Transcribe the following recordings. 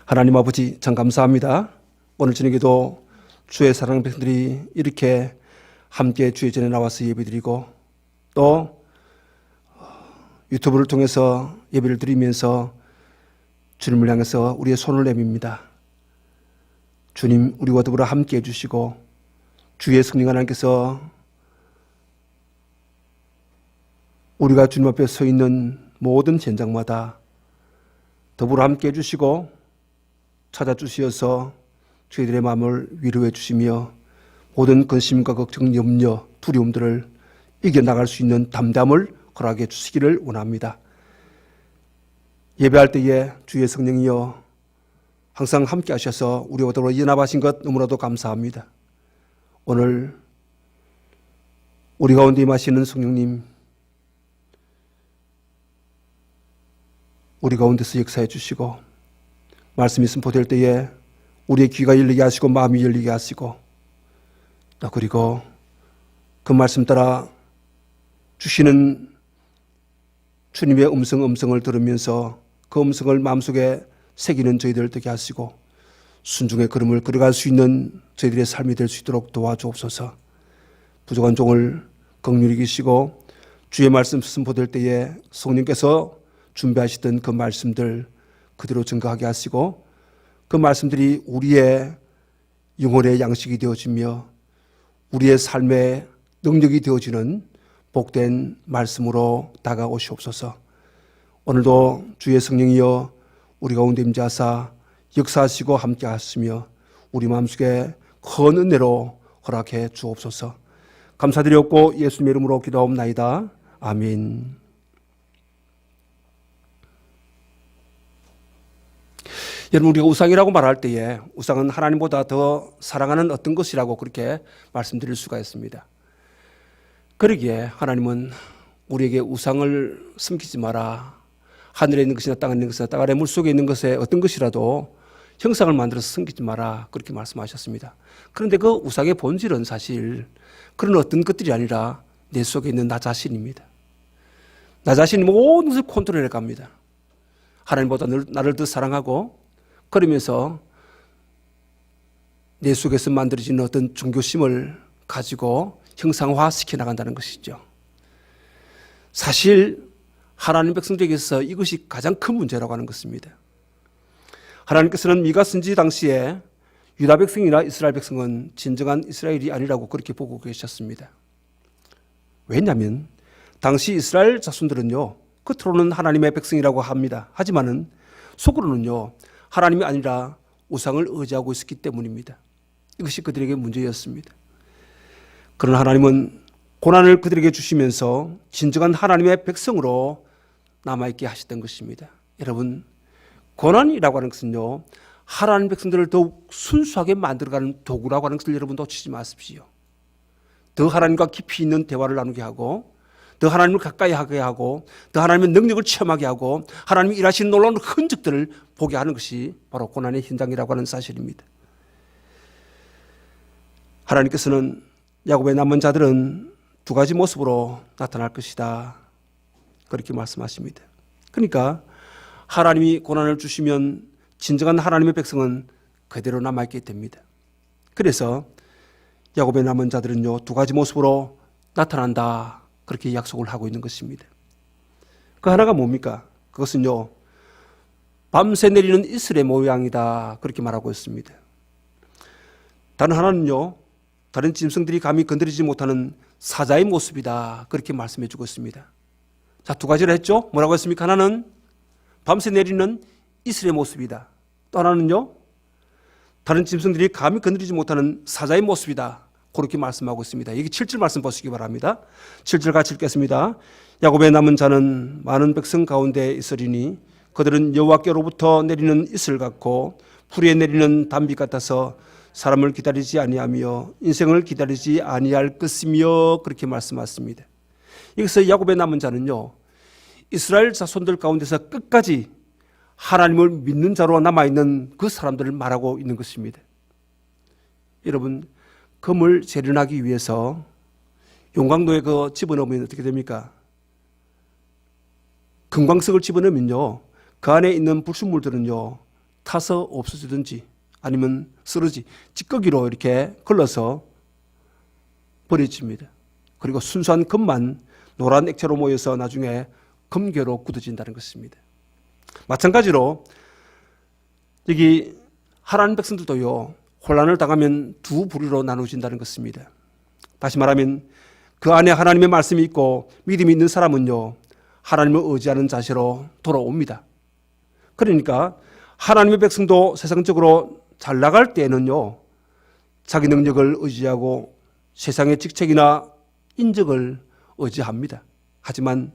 하나님 아버지 참 감사합니다. 오늘 저녁에도 주의 사랑하는 백성들이 이렇게 함께 주의 전에 나와서 예배드리고 또 유튜브를 통해서 예배를 드리면서 주님을 향해서 우리의 손을 내밉니다. 주님, 우리와 더불어 함께 해주시고 주의 성령 하나님께서 우리가 주님 앞에 서 있는 모든 현장마다 더불어 함께 해주시고 찾아주시어서 저희들의 마음을 위로해 주시며 모든 근심과 걱정, 염려, 두려움들을 이겨나갈 수 있는 담담을 허락해 주시기를 원합니다. 예배할 때에 주의 성령이여 항상 함께 하셔서 우리와 더불어 연합하신 것 너무나도 감사합니다. 오늘 우리 가운데 임하시는 성령님, 우리 가운데서 역사해 주시고 말씀이 선포될 때에 우리의 귀가 열리게 하시고 마음이 열리게 하시고 또 그리고 그 말씀 따라 주시는 주님의 음성을 들으면서 그 음성을 마음속에 새기는 저희들 되게 하시고 순종의 걸음을 걸어갈 수 있는 저희들의 삶이 될 수 있도록 도와주옵소서. 부족한 종을 긍휼히 여기시고 주의 말씀 선포될 때에 성령께서 준비하시던 그 말씀들 그대로 증거하게 하시고 그 말씀들이 우리의 영혼의 양식이 되어지며 우리의 삶의 능력이 되어지는 복된 말씀으로 다가오시옵소서. 오늘도 주의 성령이여 우리 가운데 임재하사 역사하시고 함께 하시며 우리 마음속에 큰 은혜로 허락해 주옵소서. 감사드렸고 예수님의 이름으로 기도하옵나이다. 아멘. 여러분, 우리가 우상이라고 말할 때에 우상은 하나님보다 더 사랑하는 어떤 것이라고 그렇게 말씀드릴 수가 있습니다. 그러기에 하나님은 우리에게 우상을 섬기지 마라. 하늘에 있는 것이나 땅에 있는 것이나 땅 아래 물속에 있는 것에 어떤 것이라도 형상을 만들어서 섬기지 마라. 그렇게 말씀하셨습니다. 그런데 그 우상의 본질은 사실 그런 어떤 것들이 아니라 내 속에 있는 나 자신입니다. 나 자신이 모든 것을 컨트롤해 갑니다. 하나님보다 나를 더 사랑하고 그러면서 내 속에서 만들어지는 어떤 종교심을 가지고 형상화시켜 나간다는 것이죠. 사실 하나님 백성들에게서 이것이 가장 큰 문제라고 하는 것입니다. 하나님께서는 미가 선지 당시에 유다 백성이나 이스라엘 백성은 진정한 이스라엘이 아니라고 그렇게 보고 계셨습니다. 왜냐하면 당시 이스라엘 자손들은요, 겉으로는 하나님의 백성이라고 합니다. 하지만은 속으로는요, 하나님이 아니라 우상을 의지하고 있었기 때문입니다. 이것이 그들에게 문제였습니다. 그러나 하나님은 고난을 그들에게 주시면서 진정한 하나님의 백성으로 남아있게 하셨던 것입니다. 여러분, 고난이라고 하는 것은요, 하나님 백성들을 더욱 순수하게 만들어가는 도구라고 하는 것을 여러분 놓치지 마십시오. 더 하나님과 깊이 있는 대화를 나누게 하고 더 하나님을 가까이 하게 하고 더 하나님의 능력을 체험하게 하고 하나님이 일하시는 놀라운 흔적들을 보게 하는 것이 바로 고난의 현장이라고 하는 사실입니다. 하나님께서는 야곱의 남은 자들은 두 가지 모습으로 나타날 것이다. 그렇게 말씀하십니다. 그러니까 하나님이 고난을 주시면 진정한 하나님의 백성은 그대로 남아있게 됩니다. 그래서 야곱의 남은 자들은요, 두 가지 모습으로 나타난다. 그렇게 약속을 하고 있는 것입니다. 그 하나가 뭡니까? 그것은요, 밤새 내리는 이슬의 모양이다. 그렇게 말하고 있습니다. 다른 하나는요, 다른 짐승들이 감히 건드리지 못하는 사자의 모습이다. 그렇게 말씀해 주고 있습니다. 자, 두 가지를 했죠? 뭐라고 했습니까? 하나는 밤새 내리는 이슬의 모습이다. 또 하나는요, 다른 짐승들이 감히 건드리지 못하는 사자의 모습이다. 그렇게 말씀하고 있습니다. 여기 7절 말씀 보시기 바랍니다. 7절 같이 읽겠습니다. 야곱의 남은 자는 많은 백성 가운데 있으리니 그들은 여호와께로부터 내리는 이슬 같고 풀에 내리는 단비 같아서 사람을 기다리지 아니하며 인생을 기다리지 아니할 것이며 그렇게 말씀하십니다. 여기서 야곱의 남은 자는요, 이스라엘 자손들 가운데서 끝까지 하나님을 믿는 자로 남아있는 그 사람들을 말하고 있는 것입니다. 여러분, 금을 재련하기 위해서 용광로에 그 집어넣으면 어떻게 됩니까? 금광석을 집어넣으면요, 그 안에 있는 불순물들은요, 타서 없어지든지 아니면 쓰러지 찌꺼기로 이렇게 걸러서 버려집니다. 그리고 순수한 금만 노란 액체로 모여서 나중에 금괴로 굳어진다는 것입니다. 마찬가지로 여기 하나님 백성들도요, 혼란을 당하면 두 부류로 나누어진다는 것입니다. 다시 말하면 그 안에 하나님의 말씀이 있고 믿음이 있는 사람은요, 하나님을 의지하는 자세로 돌아옵니다. 그러니까 하나님의 백성도 세상적으로 잘 나갈 때에는요, 자기 능력을 의지하고 세상의 직책이나 인적을 의지합니다. 하지만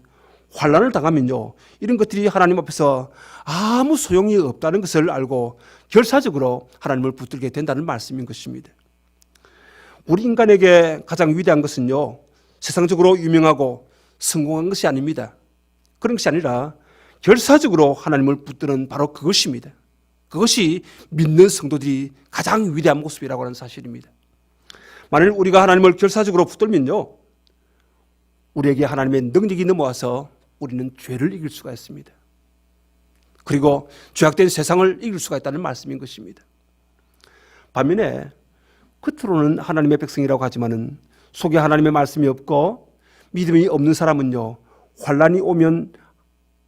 환난을 당하면요, 이런 것들이 하나님 앞에서 아무 소용이 없다는 것을 알고 결사적으로 하나님을 붙들게 된다는 말씀인 것입니다. 우리 인간에게 가장 위대한 것은요, 세상적으로 유명하고 성공한 것이 아닙니다. 그런 것이 아니라 결사적으로 하나님을 붙드는 바로 그것입니다. 그것이 믿는 성도들이 가장 위대한 모습이라고 하는 사실입니다. 만일 우리가 하나님을 결사적으로 붙들면요, 우리에게 하나님의 능력이 넘어와서 우리는 죄를 이길 수가 있습니다. 그리고 죄악된 세상을 이길 수가 있다는 말씀인 것입니다. 반면에 겉으로는 하나님의 백성이라고 하지만은 속에 하나님의 말씀이 없고 믿음이 없는 사람은요, 환난이 오면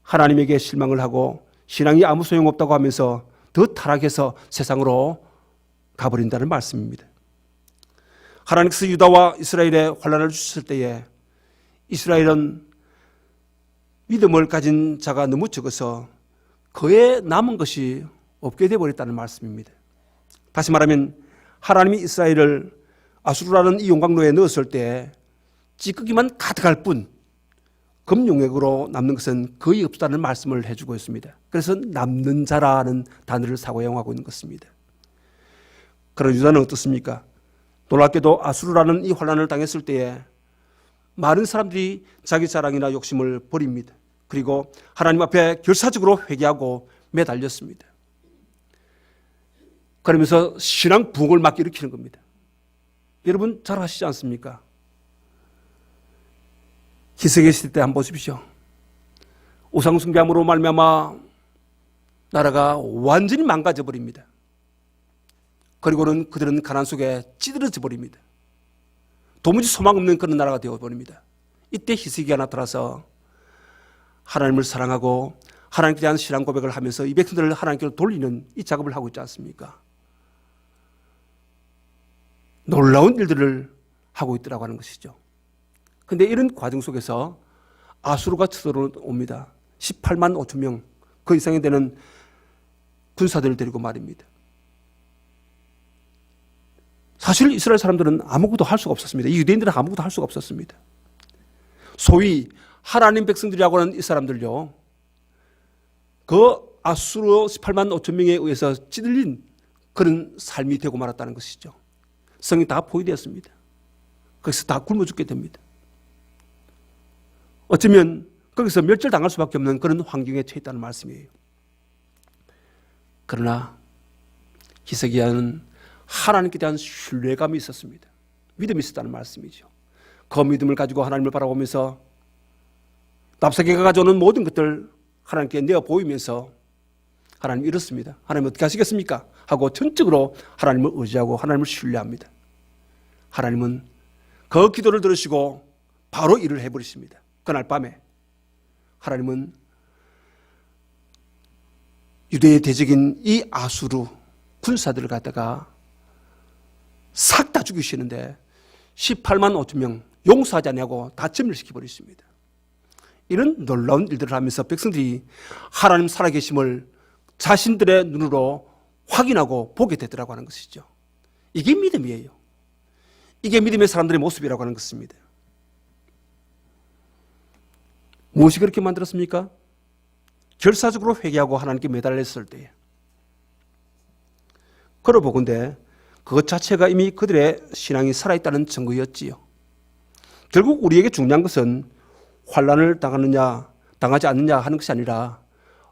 하나님에게 실망을 하고 신앙이 아무 소용없다고 하면서 더 타락해서 세상으로 가버린다는 말씀입니다. 하나님께서 유다와 이스라엘에 환난을 주셨을 때에 이스라엘은 믿음을 가진 자가 너무 적어서 그에 남은 것이 없게 되어버렸다는 말씀입니다. 다시 말하면 하나님이 이스라엘을 아수르라는 이 용광로에 넣었을 때 찌꺼기만 가득할 뿐 금용액으로 남는 것은 거의 없다는 말씀을 해주고 있습니다. 그래서 남는 자라는 단어를 사용하고 있는 것입니다. 그런 유다는 어떻습니까? 놀랍게도 아수르라는 이 환난을 당했을 때에 많은 사람들이 자기 자랑이나 욕심을 버립니다. 그리고 하나님 앞에 결사적으로 회개하고 매달렸습니다. 그러면서 신앙 부흥을 막 일으키는 겁니다. 여러분 잘 아시지 않습니까? 기색에 있을 때 한번 보십시오. 우상숭배함으로 말미암아 나라가 완전히 망가져 버립니다. 그리고는 그들은 가난 속에 찌들어져 버립니다. 도무지 소망 없는 그런 나라가 되어버립니다. 이때 히스기야가 나타나서 하나님을 사랑하고 하나님께 대한 신앙 고백을 하면서 이 백성들을 하나님께로 돌리는 이 작업을 하고 있지 않습니까? 놀라운 일들을 하고 있더라고 하는 것이죠. 그런데 이런 과정 속에서 아수르가 쳐들어옵니다. 18만 5천 명, 그 이상이 되는 군사들을 데리고 말입니다. 사실 이스라엘 사람들은 아무것도 할 수가 없었습니다. 이 유대인들은 아무것도 할 수가 없었습니다. 소위 하나님 백성들이라고 하는 이 사람들요, 그 아수르 18만 5천 명에 의해서 찌들린 그런 삶이 되고 말았다는 것이죠. 성이 다 포위되었습니다. 거기서 다 굶어 죽게 됩니다. 어쩌면 거기서 멸절당할 수밖에 없는 그런 환경에 처해 있다는 말씀이에요. 그러나 히스기야는 하나님께 대한 신뢰감이 있었습니다. 믿음이 있었다는 말씀이죠. 그 믿음을 가지고 하나님을 바라보면서 납사계가 가져오는 모든 것들 하나님께 내어 보이면서 하나님 이렇습니다. 하나님 어떻게 하시겠습니까? 하고 전적으로 하나님을 의지하고 하나님을 신뢰합니다. 하나님은 그 기도를 들으시고 바로 일을 해버리십니다. 그날 밤에 하나님은 유대의 대적인 이 아수르 군사들을 갖다가 싹 다 죽이시는데 18만 5천 명 용서하지 않냐고 다 전멸시켜버리십니다. 이런 놀라운 일들을 하면서 백성들이 하나님 살아계심을 자신들의 눈으로 확인하고 보게 되더라고 하는 것이죠. 이게 믿음이에요. 이게 믿음의 사람들의 모습이라고 하는 것입니다. 무엇이 그렇게 만들었습니까? 결사적으로 회개하고 하나님께 매달렸을 때에. 그러보건대 그것 자체가 이미 그들의 신앙이 살아있다는 증거였지요. 결국 우리에게 중요한 것은 환난을 당하느냐 당하지 않느냐 하는 것이 아니라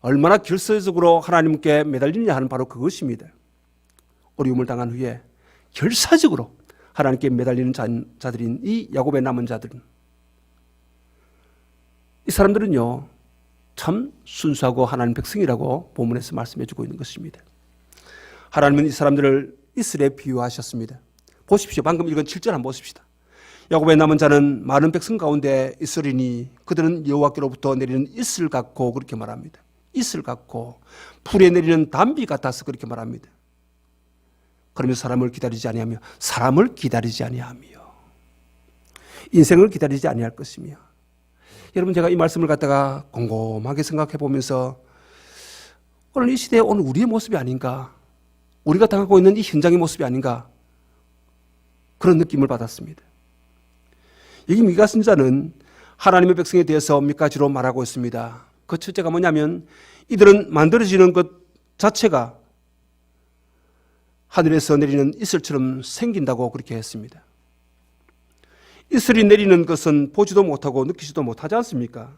얼마나 결사적으로 하나님께 매달리느냐 하는 바로 그것입니다. 어려움을 당한 후에 결사적으로 하나님께 매달리는 자들인 이 야곱의 남은 자들은, 이 사람들은요 참 순수하고 하나님 백성이라고 본문에서 말씀해 주고 있는 것입니다. 하나님은 이 사람들을 이스라엘에 비유하셨습니다. 보십시오. 방금 읽은 7절 한번 보십시다. 야곱의 남은 자는 많은 백성 가운데 있으리니 그들은 여호와께로부터 내리는 이슬 같고 그렇게 말합니다. 이슬 같고 풀에 내리는 담비 같아서 그렇게 말합니다. 그러면 사람을 기다리지 아니하며 인생을 기다리지 아니할 것이며. 여러분, 제가 이 말씀을 갖다가 곰곰하게 생각해 보면서 오늘 이 시대에 오늘 우리의 모습이 아닌가, 우리가 당하고 있는 이 현장의 모습이 아닌가, 그런 느낌을 받았습니다. 여기 미가 선지자는 하나님의 백성에 대해서 몇 가지로 말하고 있습니다. 그 첫째가 뭐냐면 이들은 만들어지는 것 자체가 하늘에서 내리는 이슬처럼 생긴다고 그렇게 했습니다. 이슬이 내리는 것은 보지도 못하고 느끼지도 못하지 않습니까?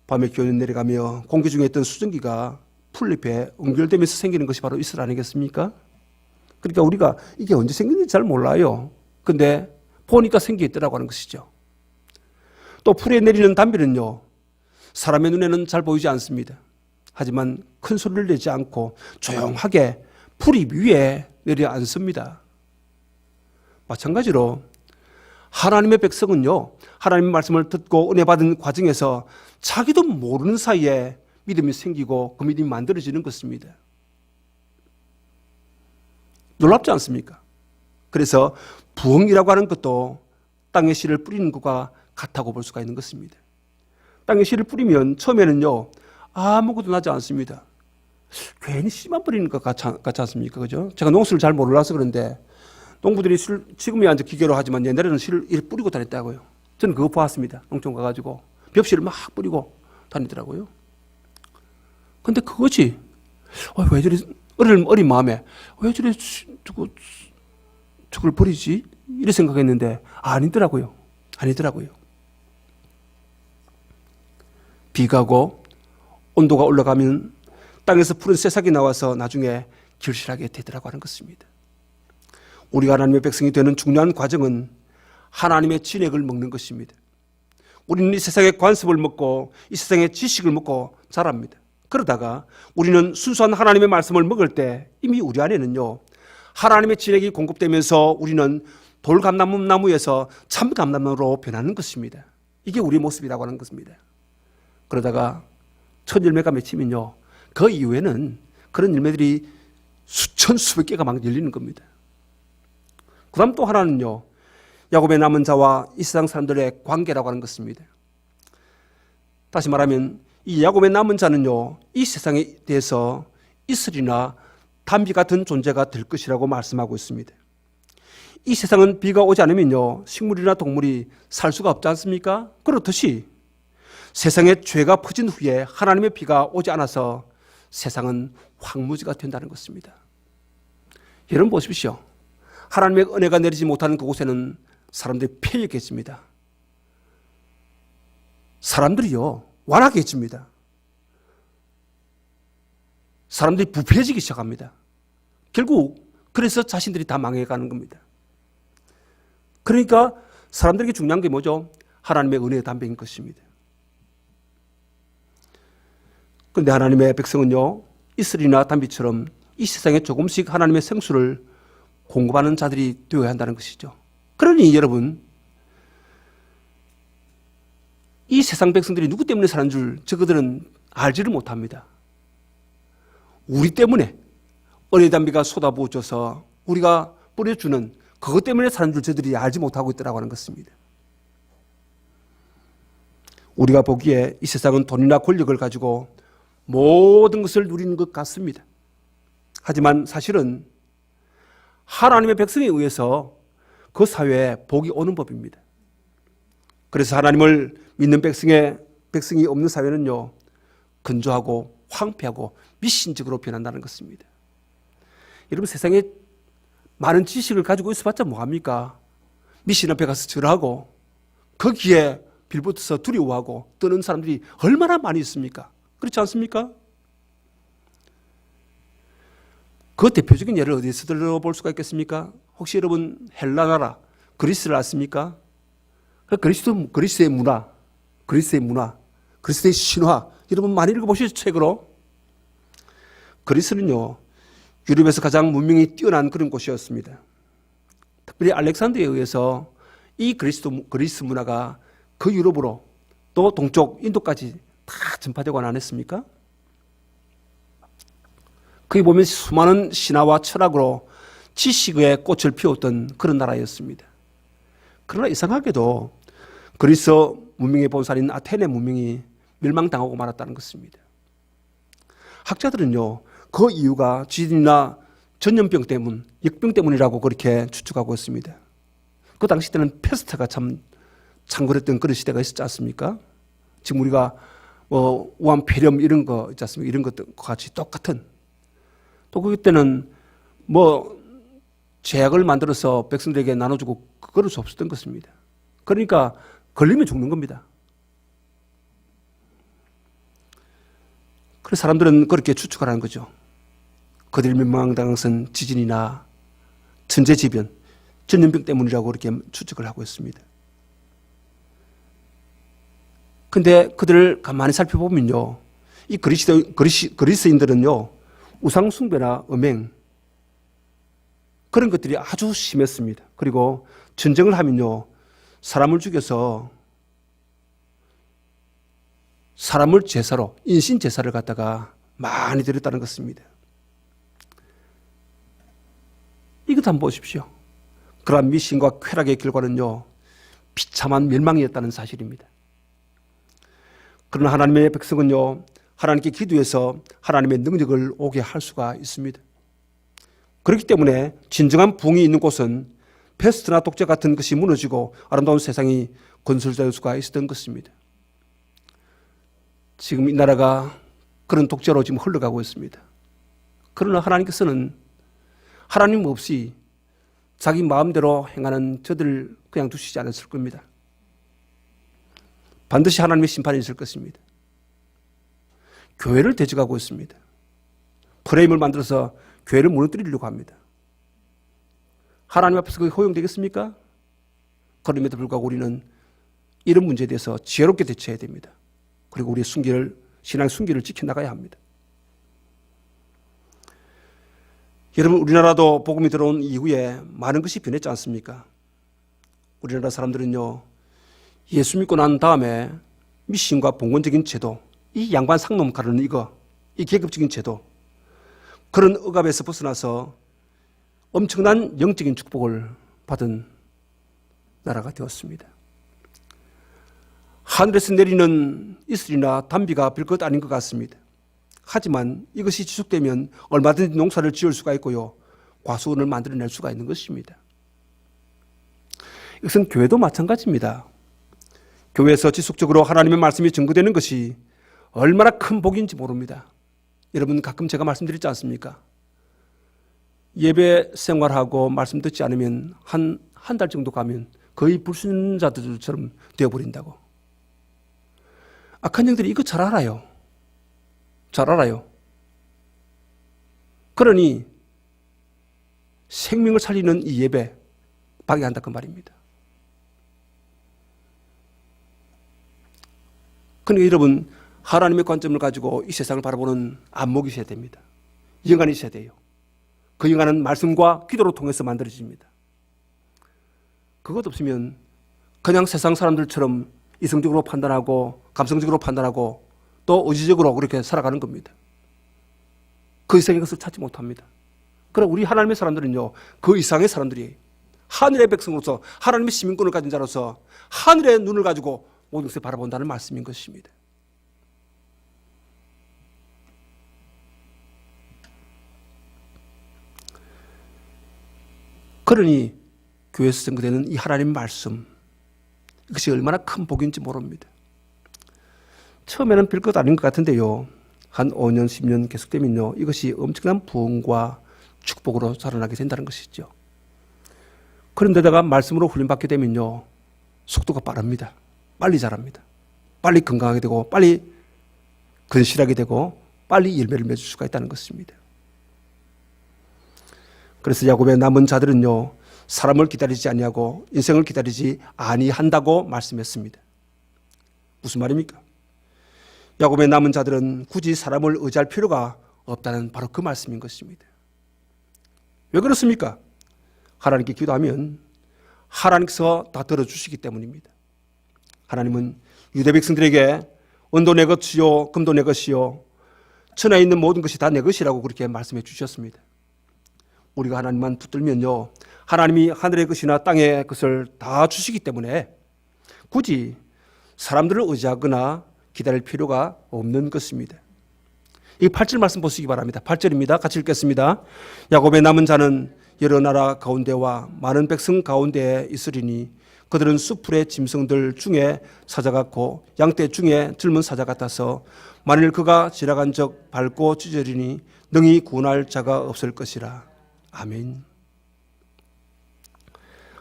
밤에 기온이 내려가며 공기 중에 있던 수증기가 풀잎에 응결되면서 생기는 것이 바로 이슬 아니겠습니까? 그러니까 우리가 이게 언제 생기는지 잘 몰라요. 근데 보니까 생겨 있더라고 하는 것이죠. 또 풀에 내리는 담비는요, 사람의 눈에는 잘 보이지 않습니다. 하지만 큰 소리를 내지 않고 조용하게 풀잎 위에 내려앉습니다. 마찬가지로 하나님의 백성은요, 하나님의 말씀을 듣고 은혜 받은 과정에서 자기도 모르는 사이에 믿음이 생기고 그 믿음이 만들어지는 것입니다. 놀랍지 않습니까? 그래서 부흥이라고 하는 것도 땅에 씨를 뿌리는 것과 같다고 볼 수가 있는 것입니다. 땅에 씨를 뿌리면 처음에는요, 아무것도 나지 않습니다. 괜히 씨만 뿌리는 것 같지 않습니까? 그죠? 제가 농수를 잘 몰라서 그런데 농부들이 지금이야 이제 기계로 하지만 옛날에는 씨를 이렇게 뿌리고 다녔다고요. 저는 그거 보았습니다. 농촌 가가지고 벽씨를 막 뿌리고 다니더라고요. 근데 그거지. 왜 저리 어린 마음에 왜 저리 저걸 버리지? 이렇게 생각했는데 아니더라고요. 비가 오고 온도가 올라가면 땅에서 푸른 새싹이 나와서 나중에 결실하게 되더라고 하는 것입니다. 우리가 하나님의 백성이 되는 중요한 과정은 하나님의 진액을 먹는 것입니다. 우리는 이 세상의 관습을 먹고 이 세상의 지식을 먹고 자랍니다. 그러다가 우리는 순수한 하나님의 말씀을 먹을 때 이미 우리 안에는요, 하나님의 진액이 공급되면서 우리는 돌감나무에서 참감나무로 변하는 것입니다. 이게 우리의 모습이라고 하는 것입니다. 그러다가 첫 열매가 맺히면요, 그 이후에는 그런 열매들이 수천 수백 개가 막 열리는 겁니다. 그 다음 또 하나는요, 야곱의 남은 자와 이 세상 사람들의 관계라고 하는 것입니다. 다시 말하면 이 야곱의 남은 자는요, 이 세상에 대해서 이슬이나 담비 같은 존재가 될 것이라고 말씀하고 있습니다. 이 세상은 비가 오지 않으면요, 식물이나 동물이 살 수가 없지 않습니까? 그렇듯이 세상에 죄가 퍼진 후에 하나님의 비가 오지 않아서 세상은 황무지가 된다는 것입니다. 여러분 보십시오. 하나님의 은혜가 내리지 못하는 그곳에는 사람들이 패역했습니다. 사람들이요, 완악해집니다. 사람들이 부패해지기 시작합니다. 결국 그래서 자신들이 다 망해가는 겁니다. 그러니까 사람들에게 중요한 게 뭐죠? 하나님의 은혜의 담배인 것입니다. 그런데 하나님의 백성은요, 이슬이나 담비처럼 이 세상에 조금씩 하나님의 생수를 공급하는 자들이 되어야 한다는 것이죠. 그러니 여러분, 이 세상 백성들이 누구 때문에 사는 줄 저그들은 알지를 못합니다. 우리 때문에 은혜의 담비가 쏟아부어져서 우리가 뿌려주는 그것 때문에 사는 줄 저들이 알지 못하고 있더라고 하는 것입니다. 우리가 보기에 이 세상은 돈이나 권력을 가지고 모든 것을 누리는 것 같습니다. 하지만 사실은 하나님의 백성에 의해서 그 사회에 복이 오는 법입니다. 그래서 하나님을 믿는 백성이 없는 사회는요, 건조하고 황폐하고 미신적으로 변한다는 것입니다. 여러분, 세상에 많은 지식을 가지고 있어봤자 뭐합니까? 미신 앞에 가서 절하고 거기에 빌붙어서 두려워하고 떠는 사람들이 얼마나 많이 있습니까? 그렇지 않습니까? 그 대표적인 예를 어디서 들어볼 수가 있겠습니까? 혹시 여러분 헬라 나라 그리스를 아십니까? 그리스의 문화, 그리스의 신화, 여러분 많이 읽어보시죠, 책으로. 그리스는요, 유럽에서 가장 문명이 뛰어난 그런 곳이었습니다. 특별히 알렉산더에 의해서 이 그리스 문화가 그 유럽으로 또 동쪽 인도까지 다 전파되고 안 했습니까? 거기 보면 수많은 신화와 철학으로 지식의 꽃을 피웠던 그런 나라였습니다. 그러나 이상하게도 그리스 문명의 본산인 아테네 문명이 멸망당하고 말았다는 것입니다. 학자들은요, 그 이유가 지진이나 전염병 때문, 역병 때문이라고 그렇게 추측하고 있습니다. 그 당시 때는 패스트가 참 창궐했던 그런 시대가 있었지 않습니까? 지금 우리가 우한 폐렴 이런 거 있지 않습니까? 이런 것과 같이 똑같은. 또 그때는 제약을 만들어서 백성들에게 나눠주고 그럴 수 없었던 것입니다. 그러니까 걸리면 죽는 겁니다. 그래서 사람들은 그렇게 추측하라는 거죠. 그들이 멸망당한 것은 지진이나 천재지변, 전염병 때문이라고 그렇게 추측을 하고 있습니다. 근데 그들을 가만히 살펴보면요, 이 그리스인들은요, 우상숭배나 음행, 그런 것들이 아주 심했습니다. 그리고 전쟁을 하면요, 사람을 죽여서 사람을 제사로, 인신 제사를 갖다가 많이 드렸다는 것입니다. 이것 한번 보십시오. 그러한 미신과 쾌락의 결과는요, 비참한 멸망이었다는 사실입니다. 그러나 하나님의 백성은요, 하나님께 기도해서 하나님의 능력을 오게 할 수가 있습니다. 그렇기 때문에 진정한 부흥이 있는 곳은 패스트나 독재 같은 것이 무너지고 아름다운 세상이 건설될 수가 있었던 것입니다. 지금 이 나라가 그런 독재로 지금 흘러가고 있습니다. 그러나 하나님께서는 하나님 없이 자기 마음대로 행하는 저들을 그냥 두시지 않았을 겁니다. 반드시 하나님의 심판이 있을 것입니다. 교회를 대적하고 있습니다. 프레임을 만들어서 교회를 무너뜨리려고 합니다. 하나님 앞에서 그게 허용되겠습니까? 그럼에도 불구하고 우리는 이런 문제에 대해서 지혜롭게 대처해야 됩니다. 그리고 우리의 신앙의 순기를 지켜나가야 합니다. 여러분, 우리나라도 복음이 들어온 이후에 많은 것이 변했지 않습니까? 우리나라 사람들은요, 예수 믿고 난 다음에 미신과 봉건적인 제도, 이 양반 상놈 가르는 이 계급적인 제도, 그런 억압에서 벗어나서 엄청난 영적인 축복을 받은 나라가 되었습니다. 하늘에서 내리는 이슬이나 단비가 별것 아닌 것 같습니다. 하지만 이것이 지속되면 얼마든지 농사를 지을 수가 있고요, 과수원을 만들어낼 수가 있는 것입니다. 이것은 교회도 마찬가지입니다. 교회에서 지속적으로 하나님의 말씀이 증거되는 것이 얼마나 큰 복인지 모릅니다. 여러분, 가끔 제가 말씀드리지 않습니까? 예배 생활하고 말씀 듣지 않으면 한 달 정도 가면 거의 불순자들처럼 되어버린다고. 악한 영들이 이거 잘 알아요. 잘 알아요. 그러니 생명을 살리는 이 예배 방해한다 그 말입니다. 그러니까 여러분, 하나님의 관점을 가지고 이 세상을 바라보는 안목이 있어야 됩니다. 영안이 있어야 돼요. 그 영안은 말씀과 기도로 통해서 만들어집니다. 그것 없으면 그냥 세상 사람들처럼 이성적으로 판단하고 감성적으로 판단하고 또 의지적으로 그렇게 살아가는 겁니다. 그 이상의 것을 찾지 못합니다. 그러나 우리 하나님의 사람들은요, 그 이상의 사람들이 하늘의 백성으로서 하나님의 시민권을 가진 자로서 하늘의 눈을 가지고 모든 것을 바라본다는 말씀인 것입니다. 그러니 교회에서 증거되는 이 하나님의 말씀, 이것이 얼마나 큰 복인지 모릅니다. 처음에는 별것 아닌 것 같은데요, 한 5년, 10년 계속되면요, 이것이 엄청난 부흥과 축복으로 자라나게 된다는 것이죠. 그런데다가 말씀으로 훈련받게 되면요, 속도가 빠릅니다. 빨리 자랍니다. 빨리 건강하게 되고, 빨리 건실하게 되고, 빨리 열매를 맺을 수가 있다는 것입니다. 그래서 야곱의 남은 자들은요, 사람을 기다리지 아니하고 인생을 기다리지 아니한다고 말씀했습니다. 무슨 말입니까? 야곱의 남은 자들은 굳이 사람을 의지할 필요가 없다는 바로 그 말씀인 것입니다. 왜 그렇습니까? 하나님께 기도하면 하나님께서 다 들어주시기 때문입니다. 하나님은 유대 백성들에게 은도 내 것이요 금도 내 것이요 천하에 있는 모든 것이 다 내 것이라고 그렇게 말씀해 주셨습니다. 우리가 하나님만 붙들면요, 하나님이 하늘의 것이나 땅의 것을 다 주시기 때문에 굳이 사람들을 의지하거나 기다릴 필요가 없는 것입니다. 이 8절 말씀 보시기 바랍니다. 8절입니다. 같이 읽겠습니다. 야곱의 남은 자는 여러 나라 가운데와 많은 백성 가운데에 있으리니 그들은 숲풀의 짐승들 중에 사자 같고 양떼 중에 젊은 사자 같아서 만일 그가 지나간 적 밟고 찢으리니 능히 구원할 자가 없을 것이라. 아멘.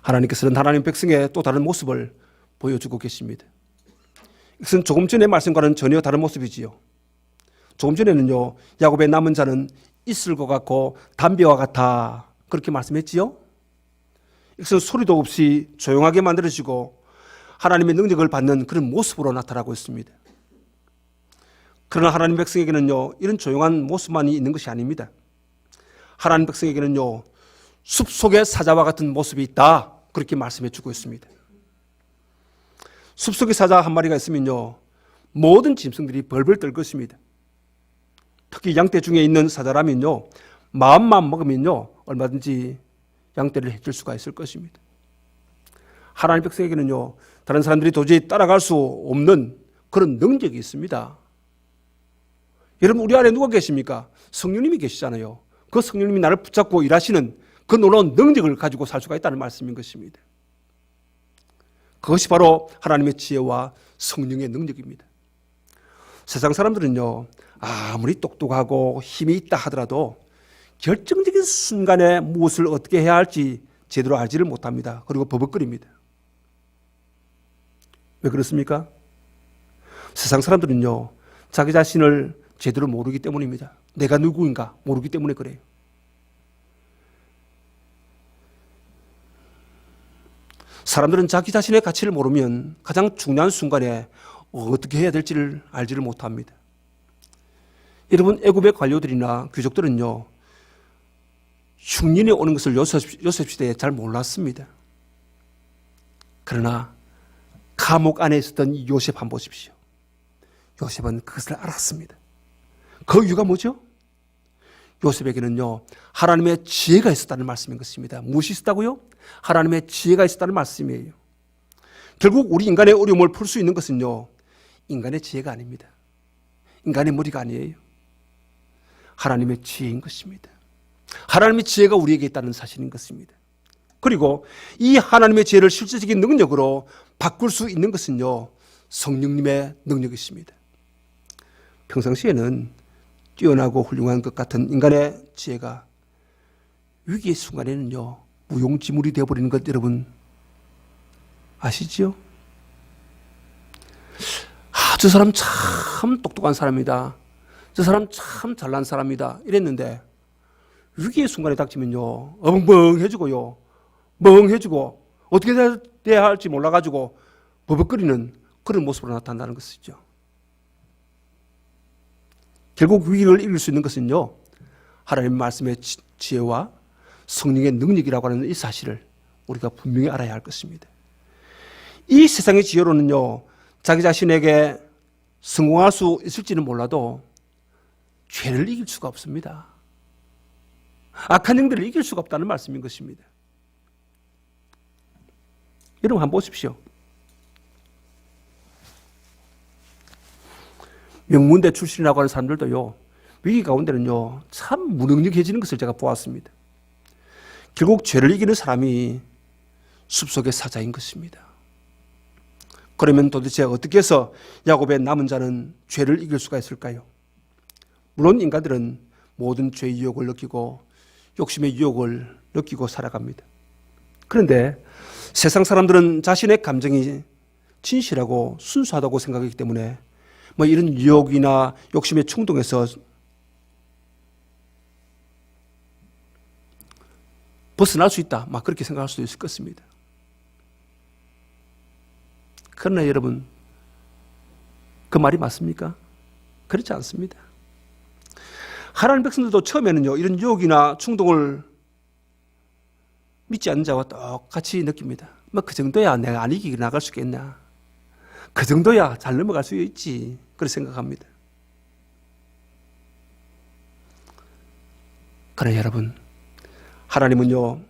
하나님께서는 하나님 백성의 또 다른 모습을 보여주고 계십니다. 이것은 조금 전의 말씀과는 전혀 다른 모습이지요. 조금 전에는요, 야곱의 남은 자는 있을 것 같고 담배와 같아 그렇게 말씀했지요. 이것은 소리도 없이 조용하게 만들어지고 하나님의 능력을 받는 그런 모습으로 나타나고 있습니다. 그러나 하나님 백성에게는요, 이런 조용한 모습만이 있는 것이 아닙니다. 하나님 백성에게는요, 숲속의 사자와 같은 모습이 있다 그렇게 말씀해 주고 있습니다. 숲속의 사자 한 마리가 있으면요, 모든 짐승들이 벌벌 떨 것입니다. 특히 양떼 중에 있는 사자라면요, 마음만 먹으면요, 얼마든지 양떼를 해칠 수가 있을 것입니다. 하나님 백성에게는요, 다른 사람들이 도저히 따라갈 수 없는 그런 능력이 있습니다. 여러분, 우리 안에 누가 계십니까? 성령님이 계시잖아요. 그 성령님이 나를 붙잡고 일하시는 그 놀라운 능력을 가지고 살 수가 있다는 말씀인 것입니다. 그것이 바로 하나님의 지혜와 성령의 능력입니다. 세상 사람들은요, 아무리 똑똑하고 힘이 있다 하더라도 결정적인 순간에 무엇을 어떻게 해야 할지 제대로 알지를 못합니다. 그리고 버벅거립니다. 왜 그렇습니까? 세상 사람들은요, 자기 자신을 제대로 모르기 때문입니다. 내가 누구인가 모르기 때문에 그래요. 사람들은 자기 자신의 가치를 모르면 가장 중요한 순간에 어떻게 해야 될지를 알지를 못합니다. 여러분, 애굽의 관료들이나 귀족들은요, 흉년이 오는 것을 요셉 시대에 잘 몰랐습니다. 그러나 감옥 안에 있었던 요셉 한번 보십시오. 요셉은 그것을 알았습니다. 그 이유가 뭐죠? 요셉에게는요, 하나님의 지혜가 있었다는 말씀인 것입니다. 무엇이 있었다고요? 하나님의 지혜가 있었다는 말씀이에요. 결국 우리 인간의 어려움을 풀 수 있는 것은요, 인간의 지혜가 아닙니다. 인간의 머리가 아니에요. 하나님의 지혜인 것입니다. 하나님의 지혜가 우리에게 있다는 사실인 것입니다. 그리고 이 하나님의 지혜를 실질적인 능력으로 바꿀 수 있는 것은요, 성령님의 능력이십니다. 평상시에는 뛰어나고 훌륭한 것 같은 인간의 지혜가 위기의 순간에는요, 무용지물이 되어버리는 것 여러분 아시지요? 저 사람 참 똑똑한 사람이다. 저 사람 참 잘난 사람이다. 이랬는데 위기의 순간에 닥치면요, 엉벙해지고요, 멍해지고 어떻게 돼야 할지 몰라가지고 버벅거리는 그런 모습으로 나타난다는 것이죠. 결국 위기를 이길 수 있는 것은요, 하나님의 말씀의 지혜와 성령의 능력이라고 하는 이 사실을 우리가 분명히 알아야 할 것입니다. 이 세상의 지혜로는요, 자기 자신에게 성공할 수 있을지는 몰라도 죄를 이길 수가 없습니다. 악한 영들을 이길 수가 없다는 말씀인 것입니다. 여러분 한번 보십시오. 명문대 출신이라고 하는 사람들도요, 위기 가운데는요, 참 무능력해지는 것을 제가 보았습니다. 결국 죄를 이기는 사람이 숲속의 사자인 것입니다. 그러면 도대체 어떻게 해서 야곱의 남은 자는 죄를 이길 수가 있을까요? 물론 인간들은 모든 죄의 유혹을 느끼고 욕심의 유혹을 느끼고 살아갑니다. 그런데 세상 사람들은 자신의 감정이 진실하고 순수하다고 생각하기 때문에 이런 유혹이나 욕심의 충동에서 벗어날 수 있다, 그렇게 생각할 수도 있을 것입니다. 그러나 여러분, 그 말이 맞습니까? 그렇지 않습니다. 하나님 백성들도 처음에는요, 이런 유혹이나 충동을 믿지 않는 자와 똑같이 느낍니다. 뭐 그 정도야 내가 안 이기고 나갈 수 있겠나. 그 정도야 잘 넘어갈 수 있지. 그렇게 생각합니다. 그러나 여러분, 하나님은요,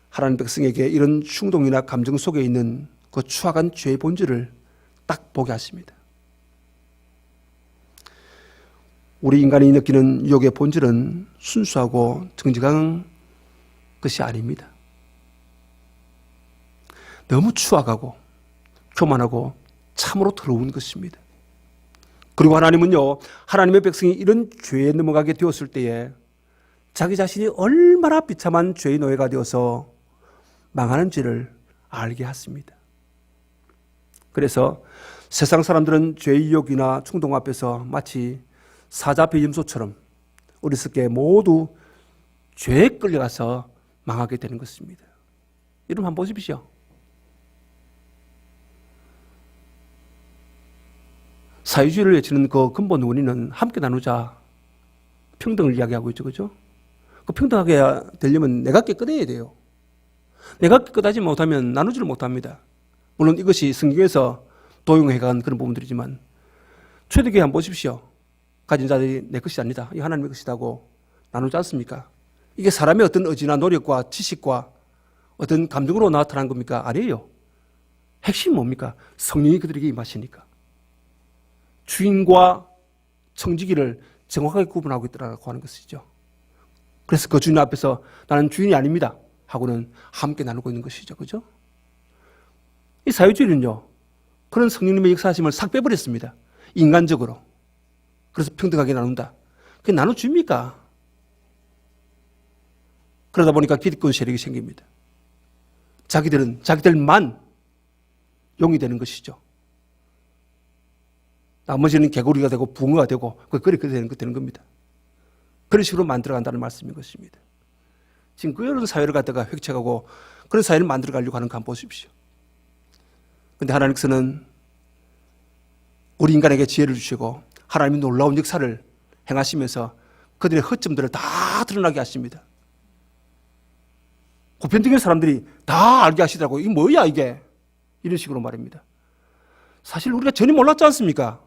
하나님 백성에게 이런 충동이나 감정 속에 있는 그 추악한 죄의 본질을 딱 보게 하십니다. 우리 인간이 느끼는 유혹의 본질은 순수하고 정직한 것이 아닙니다. 너무 추악하고 교만하고 참으로 더러운 것입니다. 그리고 하나님은요, 하나님의 백성이 이런 죄에 넘어가게 되었을 때에 자기 자신이 얼마나 비참한 죄의 노예가 되어서 망하는 죄를 알게 하십니다. 그래서 세상 사람들은 죄의 유혹이나 충동 앞에서 마치 사자배임소처럼 어리석게 모두 죄에 끌려가서 망하게 되는 것입니다. 여러분 한번 보십시오. 사회주의를 외치는 그 근본 원인은 함께 나누자, 평등을 이야기하고 있죠. 그죠? 그 평등하게 되려면 내가 깨끗해야 돼요. 내가 깨끗하지 못하면 나누지를 못합니다. 물론 이것이 성경에서 도용해간 그런 부분들이지만 초대교회 한번 보십시오. 가진 자들이 내 것이 아니다. 이 하나님의 것이라고 나누지 않습니까? 이게 사람의 어떤 의지나 노력과 지식과 어떤 감정으로 나타난 겁니까? 아니에요. 핵심이 뭡니까? 성령이 그들에게 임하시니까. 주인과 청지기를 정확하게 구분하고 있더라고 하는 것이죠. 그래서 그 주인 앞에서 나는 주인이 아닙니다 하고는 함께 나누고 있는 것이죠. 그죠? 이 사회주의는요, 그런 성령님의 역사하심을 싹 빼버렸습니다. 인간적으로. 그래서 평등하게 나눈다. 그게 나눠줍니까? 그러다 보니까 기득권 세력이 생깁니다. 자기들만 용이 되는 것이죠. 나머지는 개구리가 되고 붕어가 되고 그렇게 되는 겁니다. 그런 식으로 만들어간다는 말씀인 것입니다. 지금 그런 사회를 갖다가 획책하고 그런 사회를 만들어가려고 하는 거 한번 보십시오. 그런데 하나님께서는 우리 인간에게 지혜를 주시고 하나님이 놀라운 역사를 행하시면서 그들의 허점들을 다 드러나게 하십니다. 보편적인 사람들이 다 알게 하시더라고요. 이게 뭐야 이게? 이런 식으로 말입니다. 사실 우리가 전혀 몰랐지 않습니까?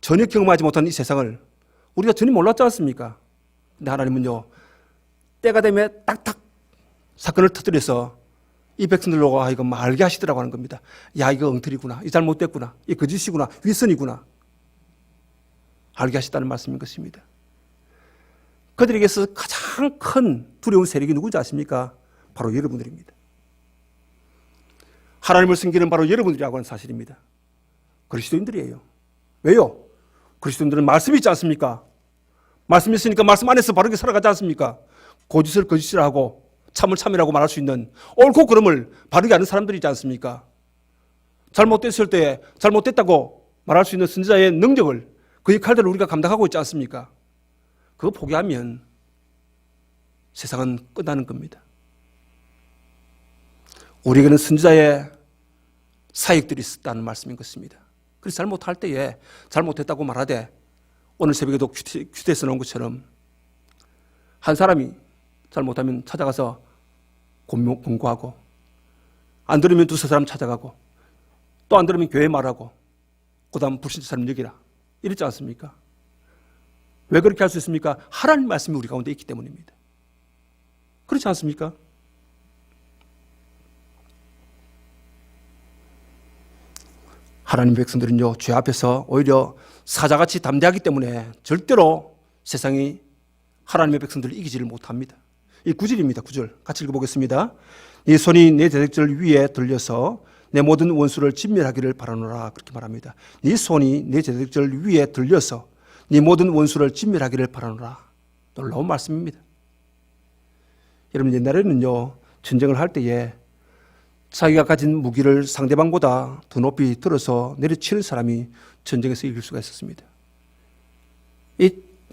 전혀 경험하지 못한 이 세상을 우리가 전혀 몰랐지 않습니까? 근데 하나님은요, 때가 되면 딱딱 사건을 터뜨려서 이 백성들로 하여금 알게 하시더라고 하는 겁니다. 야, 이거 엉터리구나. 이 잘못됐구나. 이 거짓이구나. 윗선이구나. 알게 하셨다는 말씀인 것입니다. 그들에게서 가장 큰 두려운 세력이 누구인지 아십니까? 바로 여러분들입니다. 하나님을 섬기는 바로 여러분들이라고 하는 사실입니다. 그리스도인들이에요. 왜요? 그리스도인들은 말씀이 있지 않습니까? 말씀이 있으니까 말씀 안에서 바르게 살아가지 않습니까? 거짓을 거짓이라 하고 참을 참이라고 말할 수 있는 옳고 그름을 바르게 아는 사람들이지 않습니까? 잘못됐을 때 잘못됐다고 말할 수 있는 선지자의 능력을 그 역할들을 우리가 감당하고 있지 않습니까? 그거 포기하면 세상은 끝나는 겁니다. 우리에게는 선지자의 사역들이 있었다는 말씀인 것입니다. 그래서 잘못할 때에 잘못했다고 말하되 오늘 새벽에도 큐티에 써놓은 것처럼 한 사람이 잘못하면 찾아가서 공고하고 안 들으면 두세 사람 찾아가고 또 안 들으면 교회 말하고 그 다음 불신자 사람 여기라 이랬지 않습니까? 왜 그렇게 할 수 있습니까? 하나님 말씀이 우리 가운데 있기 때문입니다. 그렇지 않습니까? 하나님 백성들은요, 죄 앞에서 오히려 사자같이 담대하기 때문에 절대로 세상이 하나님의 백성들을 이기지를 못합니다. 이 9절입니다. 9절. 같이 읽어보겠습니다. 네 손이 내 대적들 위에 들려서 내 모든 원수를 진멸하기를 바라노라. 그렇게 말합니다. 네 손이 내 대적들 위에 들려서 네 모든 원수를 진멸하기를 바라노라. 놀라운 말씀입니다. 여러분, 옛날에는요, 전쟁을 할 때에 자기가 가진 무기를 상대방보다 더 높이 들어서 내려치는 사람이 전쟁에서 이길 수가 있었습니다.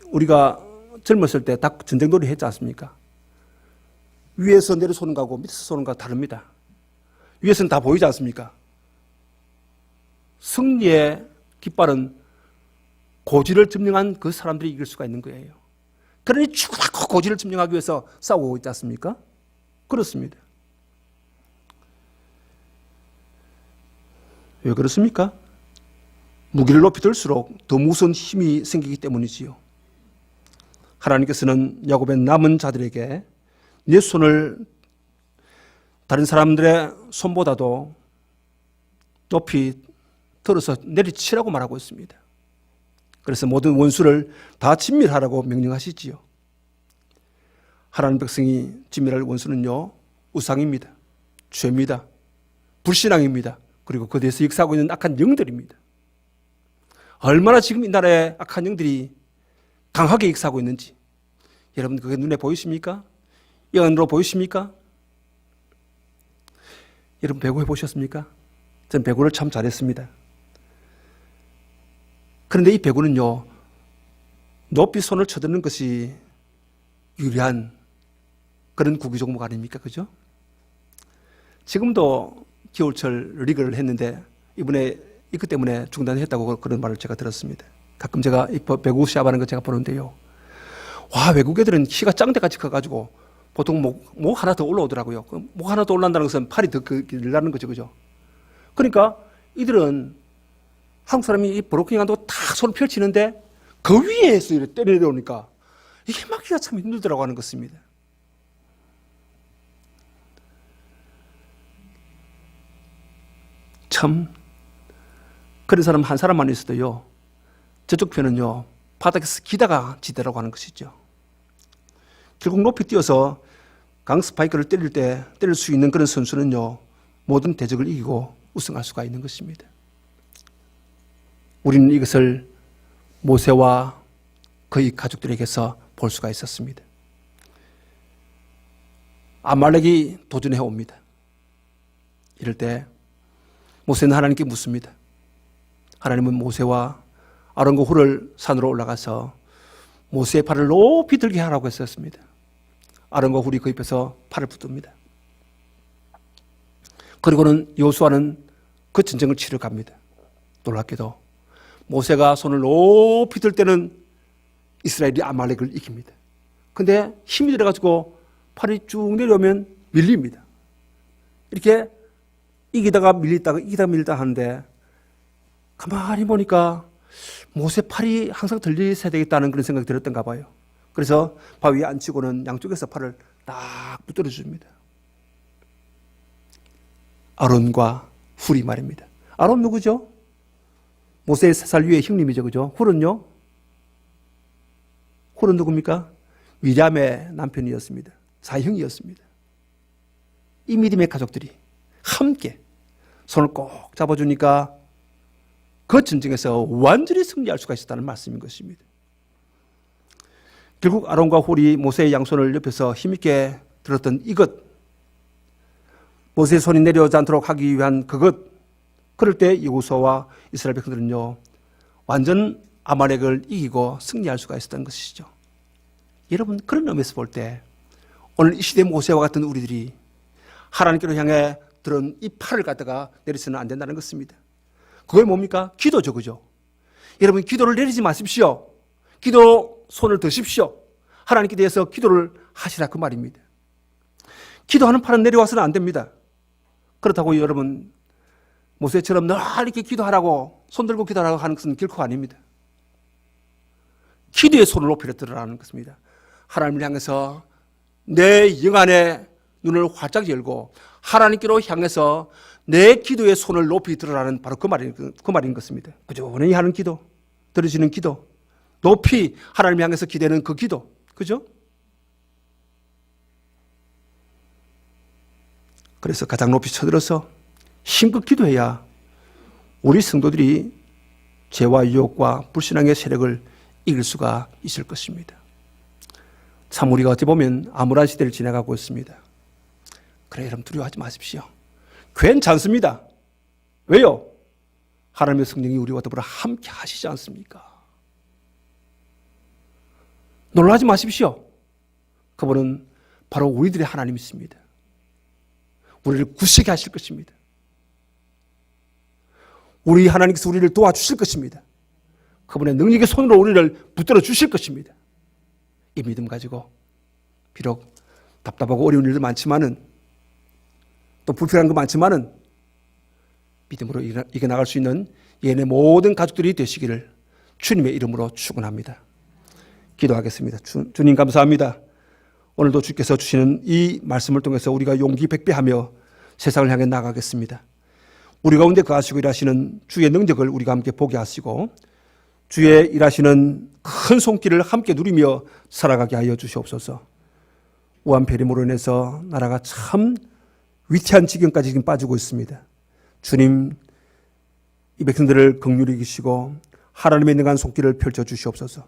우리가 젊었을 때 딱 전쟁놀이 했지 않습니까? 위에서 내려 쏘는 거하고 밑에서 쏘는 거하고 다릅니다. 위에서는 다 보이지 않습니까? 승리의 깃발은 고지를 점령한 그 사람들이 이길 수가 있는 거예요. 그러니 죽어라고 고지를 점령하기 위해서 싸우고 있지 않습니까? 그렇습니다. 왜 그렇습니까? 무기를 높이 들수록 더 무서운 힘이 생기기 때문이지요. 하나님께서는 야곱의 남은 자들에게 내 손을 다른 사람들의 손보다도 높이 들어서 내리치라고 말하고 있습니다. 그래서 모든 원수를 다 진멸하라고 명령하시지요. 하나님 백성이 진멸할 원수는요, 우상입니다. 죄입니다. 불신앙입니다. 그리고 그 뒤에서 역사하고 있는 악한 영들입니다. 얼마나 지금 이 나라의 악한 영들이 강하게 역사하고 있는지 여러분 그게 눈에 보이십니까? 영안으로 보이십니까? 여러분 배구 해보셨습니까? 전 배구를 참 잘했습니다. 그런데 이 배구는요, 높이 손을 쳐드는 것이 유리한 그런 구기 종목 아닙니까? 그죠? 지금도 겨울철 리그를 했는데 이번에 이것 때문에 중단했다고 그런 말을 제가 들었습니다. 가끔 제가 이 배구 시합하는 거 제가 보는데요. 와, 외국 애들은 키가 짱대같이 커가지고 보통 목 하나 더 올라오더라고요. 목 하나 더 올라온다는 것은 팔이 더 늘라는 거죠. 그죠? 그러니까 이들은 한국 사람이 이 브로킹 한다고 탁 손을 펼치는데 그 위에서 이렇게 때려내려오니까 이게 막기가 참 힘들더라고 하는 것입니다. 참 그런 사람 한 사람만 있어도요, 저쪽 편은요 바닥에서 기다가 지대라고 하는 것이죠. 결국 높이 뛰어서 강스파이크를 때릴 수 있는 그런 선수는요, 모든 대적을 이기고 우승할 수가 있는 것입니다. 우리는 이것을 모세와 그의 가족들에게서 볼 수가 있었습니다. 아말렉이 도전해 옵니다. 이럴 때 모세는 하나님께 묻습니다. 하나님은 모세와 아론과 훌을 산으로 올라가서 모세의 팔을 높이 들게 하라고 했었습니다. 아론과 훌이 그 옆에서 팔을 붙듭니다. 그리고는 여호수아는 그 전쟁을 치러 갑니다. 놀랍게도 모세가 손을 높이 들 때는 이스라엘이 아말렉을 이깁니다. 근데 힘이 들어가지고 팔이 쭉 내려오면 밀립니다. 이렇게 이기다가 밀리다 하는데 가만히 보니까 모세 팔이 항상 들리셔야 되겠다는 그런 생각이 들었던가 봐요. 그래서 바위에 앉히고는 양쪽에서 팔을 딱 붙들어 줍니다. 아론과 훌이 말입니다. 아론 누구죠? 모세의 3살 위의 형님이죠. 그죠? 훌은요? 훌은 누굽니까? 미리암의 남편이었습니다. 사형이었습니다. 이 믿음의 가족들이 함께 손을 꼭 잡아주니까 그 전쟁에서 완전히 승리할 수가 있었다는 말씀인 것입니다. 결국 아론과 훌이 모세의 양손을 옆에서 힘있게 들었던 이것, 모세의 손이 내려오지 않도록 하기 위한 그것, 그럴 때 여호수아와 이스라엘 백성들은요, 완전 아말렉을 이기고 승리할 수가 있었던 것이죠. 여러분, 그런 의미에서 볼 때 오늘 이 시대 모세와 같은 우리들이 하나님께로 향해 들은 이 팔을 갖다가 내리서는 안 된다는 것입니다. 그게 뭡니까? 기도죠. 그죠? 여러분, 기도를 내리지 마십시오. 기도 손을 드십시오. 하나님께 대해서 기도를 하시라 그 말입니다. 기도하는 팔은 내려와서는 안 됩니다. 그렇다고 여러분 모세처럼 늘 이렇게 기도하라고 손 들고 기도하라고 하는 것은 결코 아닙니다. 기도의 손을 높이 들으라는 것입니다. 하나님을 향해서 내 영안의 눈을 활짝 열고 하나님께로 향해서 내 기도의 손을 높이 들으라는 바로 그 말인 것입니다. 꾸준히 하는 기도, 들어지는 기도, 높이 하나님을 향해서 기대는 그 기도, 그죠? 그래서 가장 높이 쳐들어서 힘껏 기도해야 우리 성도들이 죄와 유혹과 불신앙의 세력을 이길 수가 있을 것입니다. 참 우리가 어찌 보면 암울한 시대를 지나가고 있습니다. 그래, 여러분 두려워하지 마십시오. 괜찮습니다. 왜요? 하나님의 성령이 우리와 더불어 함께 하시지 않습니까? 놀라지 마십시오. 그분은 바로 우리들의 하나님이십니다. 우리를 굳세게 하실 것입니다. 우리 하나님께서 우리를 도와주실 것입니다. 그분의 능력의 손으로 우리를 붙들어 주실 것입니다. 이 믿음 가지고 비록 답답하고 어려운 일도 많지만은 또 불편한 거 많지만은 믿음으로 이겨나갈 수 있는 얘네 모든 가족들이 되시기를 주님의 이름으로 축원합니다. 기도하겠습니다. 주님 감사합니다. 오늘도 주께서 주시는 이 말씀을 통해서 우리가 용기 백배하며 세상을 향해 나가겠습니다. 우리 가운데 거하시고 일하시는 주의 능력을 우리가 함께 보게 하시고 주의 일하시는 큰 손길을 함께 누리며 살아가게 하여 주시옵소서. 우한폐렴으로 인해서 나라가 참 위태한 지경까지 지금 빠지고 있습니다. 주님, 이 백성들을 긍휼히 여기시고 하나님의 능한 손길을 펼쳐 주시옵소서.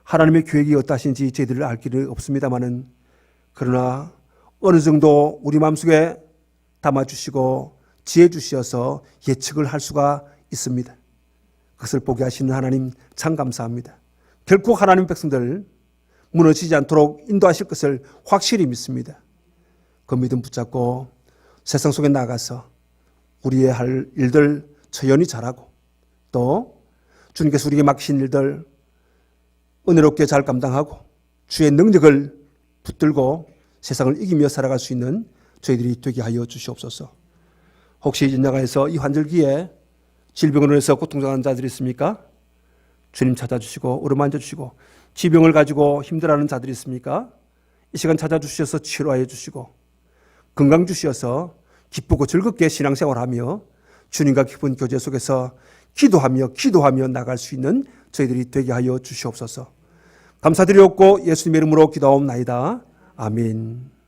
하나님의 계획이 어떠하신지 저희들 알 길은 없습니다마는 그러나 어느 정도 우리 마음속에 담아주시고 지혜 주시어서 예측을 할 수가 있습니다. 그것을 보게 하시는 하나님 참 감사합니다. 결코 하나님 백성들 무너지지 않도록 인도하실 것을 확실히 믿습니다. 그 믿음 붙잡고 세상 속에 나가서 우리의 할 일들 처연히 잘하고 또 주님께서 우리에게 맡기신 일들 은혜롭게 잘 감당하고 주의 능력을 붙들고 세상을 이기며 살아갈 수 있는 저희들이 되게 하여 주시옵소서. 혹시 연약해서 이 환절기에 질병으로 인해서 고통당하는 자들이 있습니까? 주님 찾아주시고 어루만져 주시고 지병을 가지고 힘들어하는 자들이 있습니까? 이 시간 찾아주셔서 치료하여 주시고 건강 주시어서 기쁘고 즐겁게 신앙생활하며 주님과 깊은 교제 속에서 기도하며 나갈 수 있는 저희들이 되게 하여 주시옵소서. 감사드리옵고 예수님의 이름으로 기도하옵나이다. 아멘.